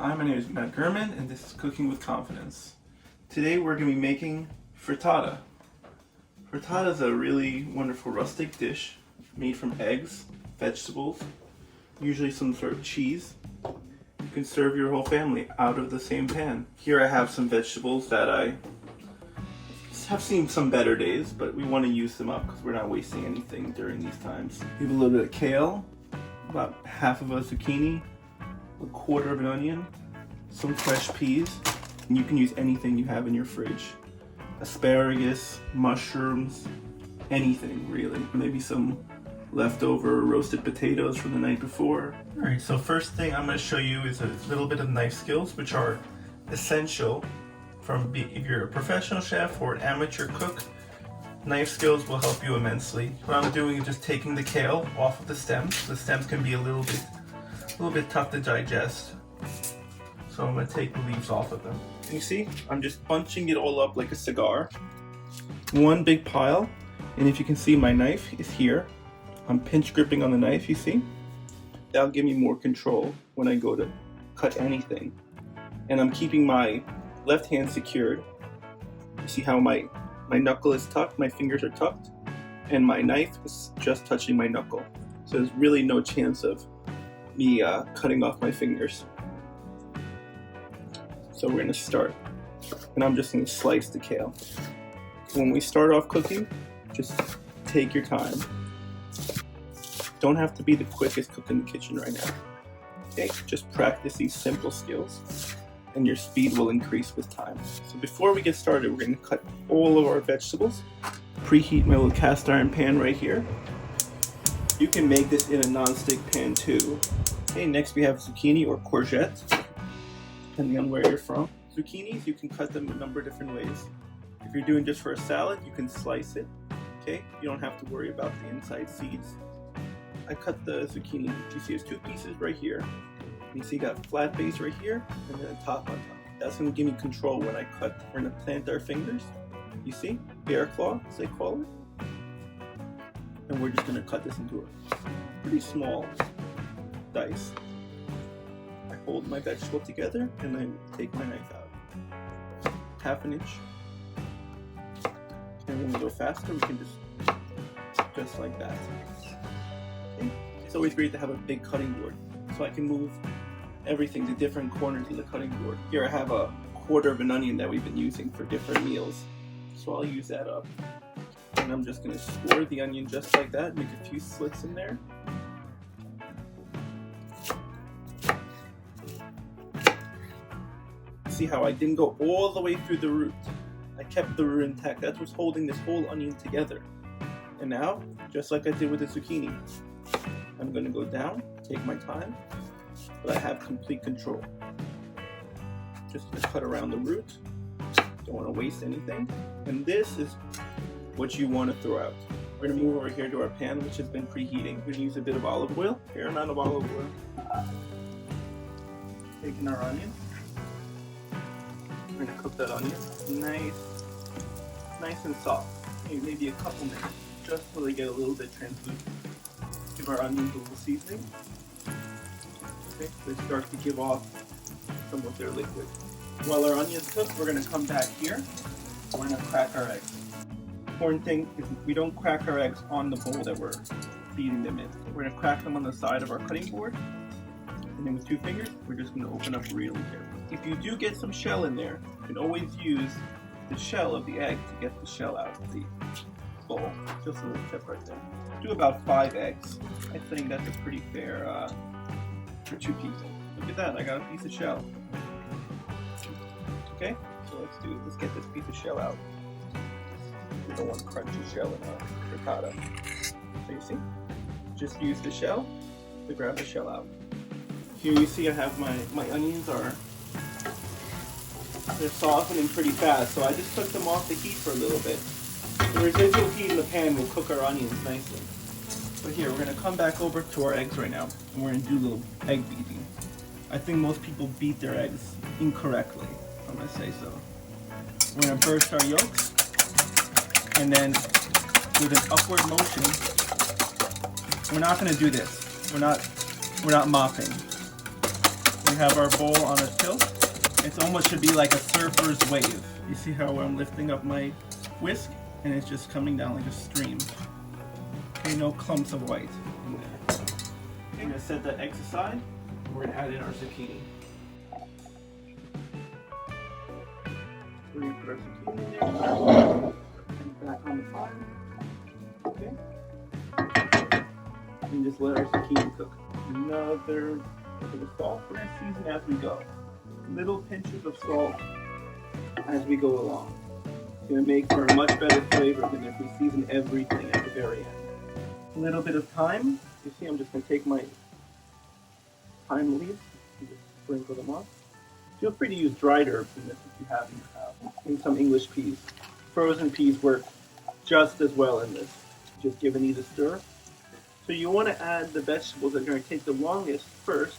Hi, my name is Gurman, and this is Cooking with Confidence. Today we're going to be making frittata. Frittata is a really wonderful rustic dish made from eggs, vegetables, usually some sort of cheese. You can serve your whole family out of the same pan. Here I have some vegetables that I have seen some better days, but we want to use them up because we're not wasting anything during these times. We have a little bit of kale, about half of a zucchini, a quarter of an onion, some fresh peas, and you can use anything you have in your fridge. Asparagus, mushrooms, anything really. Maybe some leftover roasted potatoes from the night before. Alright, so first thing I'm going to show you is a little bit of knife skills, which are essential if you're a professional chef or an amateur cook. Knife skills will help you immensely. What I'm doing is just taking the kale off of the stems. The stems can be a little bit tough to digest. So I'm going to take the leaves off of them. You see, I'm just bunching it all up like a cigar. One big pile, and if you can see, my knife is here. I'm pinch gripping on the knife, you see? That'll give me more control when I go to cut anything. And I'm keeping my left hand secured. You see how my knuckle is tucked, my fingers are tucked, and my knife is just touching my knuckle. So there's really no chance of me cutting off my fingers. So we're gonna start, and I'm just gonna slice the kale. When we start off cooking, just take your time. Don't have to be the quickest cook in the kitchen right now. Okay, just practice these simple skills, and your speed will increase with time. So before we get started, we're gonna cut all of our vegetables. Preheat my little cast iron pan right here. You can make this in a non-stick pan too. Okay, next we have zucchini or courgette, depending on where you're from. Zucchinis, you can cut them a number of different ways. If you're doing just for a salad, you can slice it. Okay, you don't have to worry about the inside seeds. I cut the zucchini, you see, it's two pieces right here. You see, you got a flat base right here, and then a top on top. That's gonna give me control when I cut. We're gonna plant our fingers. You see, bear claw, as they call it. And we're just gonna cut this into a pretty small dice. I hold my vegetable together and then take my knife out. Half an inch. And when we go faster, we can just like that. Okay. It's always great to have a big cutting board, so I can move everything to different corners of the cutting board. Here I have a quarter of an onion that we've been using for different meals, so I'll use that up. And I'm just going to score the onion just like that, make a few slits in there. See how I didn't go all the way through the root. I kept the root intact. That's what's holding this whole onion together. And now, just like I did with the zucchini, I'm going to go down, take my time, but I have complete control. Just going to cut around the root. Don't want to waste anything. And this is what you want to throw out. We're going to move over here to our pan, which has been preheating. We're going to use a bit of olive oil, a fair amount of olive oil. Taking our onion. We're going to cook that onion nice and soft. Maybe a couple minutes, just so they get a little bit translucent. Give our onions a little seasoning. Okay, they start to give off some of their liquid. While our onions cook, we're going to come back here. We're going to crack our eggs. Important thing is we don't crack our eggs on the bowl that we're beating them in. We're going to crack them on the side of our cutting board. And then with two fingers, we're just going to open up really carefully. If you do get some shell in there, you can always use the shell of the egg to get the shell out of the bowl. Just a little tip right there. Do about 5 eggs. I think that's a pretty fair for 2 people. Look at that, I got a piece of shell. Okay, so let's do it. Let's get this piece of shell out. We don't want crunchy shell in our frittata. So you see, just use the shell to grab the shell out. Here you see I have my onions they're softening pretty fast, so I just took them off the heat for a little bit. The residual heat in the pan will cook our onions nicely. But here, we're going to come back over to our eggs right now, and we're going to do a little egg beating. I think most people beat their eggs incorrectly, if I'm going to say so. We're going to burst our yolks, and then with an upward motion, we're not going to do this. We're not mopping. We have our bowl on a tilt. It almost should be like a surfer's wave. You see how I'm lifting up my whisk and it's just coming down like a stream. Okay, no clumps of white in there. Okay, I'm gonna set that egg aside. We're gonna add in our zucchini. We're gonna put our zucchini in there. And back on the fire. Okay. And just let our zucchini cook. Another bit of salt. We're gonna season as we go. Little pinches of salt as we go along. It's gonna make for a much better flavor than if we season everything at the very end. A little bit of thyme. You see, I'm just gonna take my thyme leaves and just sprinkle them on. Feel free to use dried herbs in this if you have in your house. And some English peas. Frozen peas work just as well in this. Just give an easy stir. So you want to add the vegetables that are going to take the longest first,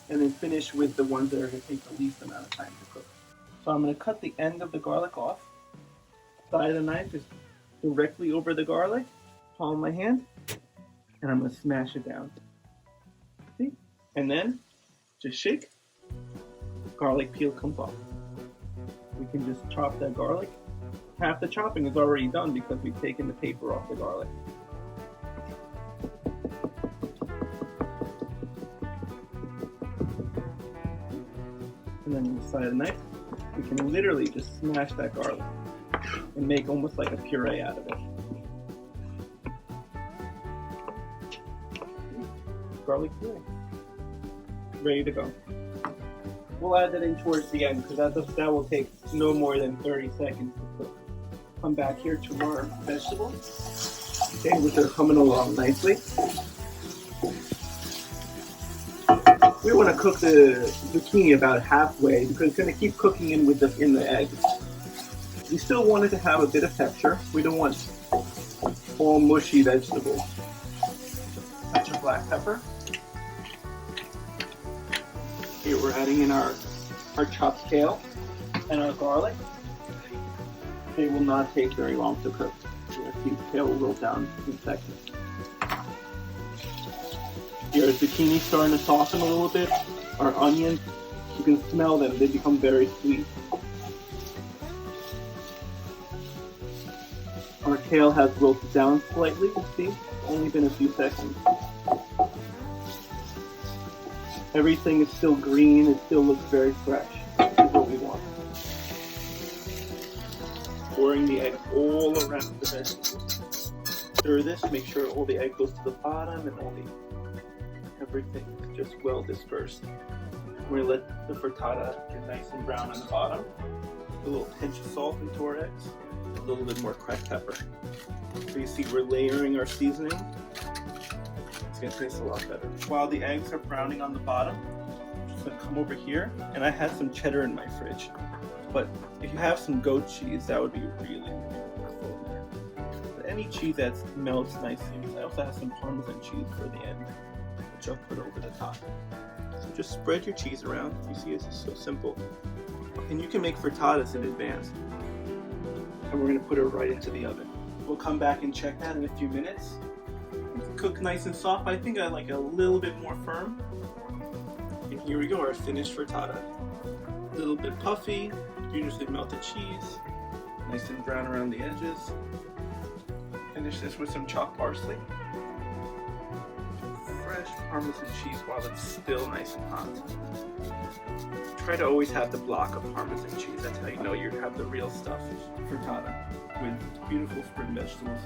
and then finish with the ones that are going to take the least amount of time to cook. So I'm going to cut the end of the garlic off. Side of the knife is directly over the garlic. Palm of my hand, and I'm going to smash it down. See? And then just shake. Garlic peel comes off. We can just chop that garlic. Half the chopping is already done because we've taken the paper off the garlic. And then on the side of the knife, we can literally just smash that garlic and make almost like a puree out of it. Garlic puree. Ready to go. We'll add that in towards the end because that will take no more than 30 seconds to cook. Come back here to our vegetables, okay, which are coming along nicely. We want to cook the zucchini about halfway because it's going to keep cooking in the eggs. We still want it to have a bit of texture. We don't want all mushy vegetables. Touch of black pepper. Here we're adding in our chopped kale and our garlic. They will not take very long to cook. You're going to see the kale will roll down in seconds. Your zucchini starting to soften a little bit. Our onions, you can smell them. They become very sweet. Our kale has wilted down slightly. See, only been a few seconds. Everything is still green. It still looks very fresh. This is what we want. Pouring the egg all around the vegetables. Stir this, make sure all the egg goes to the bottom and everything is just well dispersed. We're gonna let the frittata get nice and brown on the bottom. A little pinch of salt into our eggs. A little bit more cracked pepper. So you see we're layering our seasoning. It's gonna taste a lot better. While the eggs are browning on the bottom, I'm just gonna come over here, and I had some cheddar in my fridge. But if you have some goat cheese, that would be really wonderful in there. But any cheese that melts nicely. I also have some Parmesan cheese for the end, which I'll put over the top. So just spread your cheese around. You see, it's just so simple. And you can make frittatas in advance. And we're gonna put it right into the oven. We'll come back and check that in a few minutes. Cook nice and soft. I think I like it a little bit more firm. And here we go, our finished frittata. A little bit puffy, usually melted cheese, nice and brown around the edges. Finish this with some chopped parsley. Fresh Parmesan cheese while it's still nice and hot. Try to always have the block of Parmesan cheese. That's how you know you have the real stuff. Frittata with beautiful spring vegetables.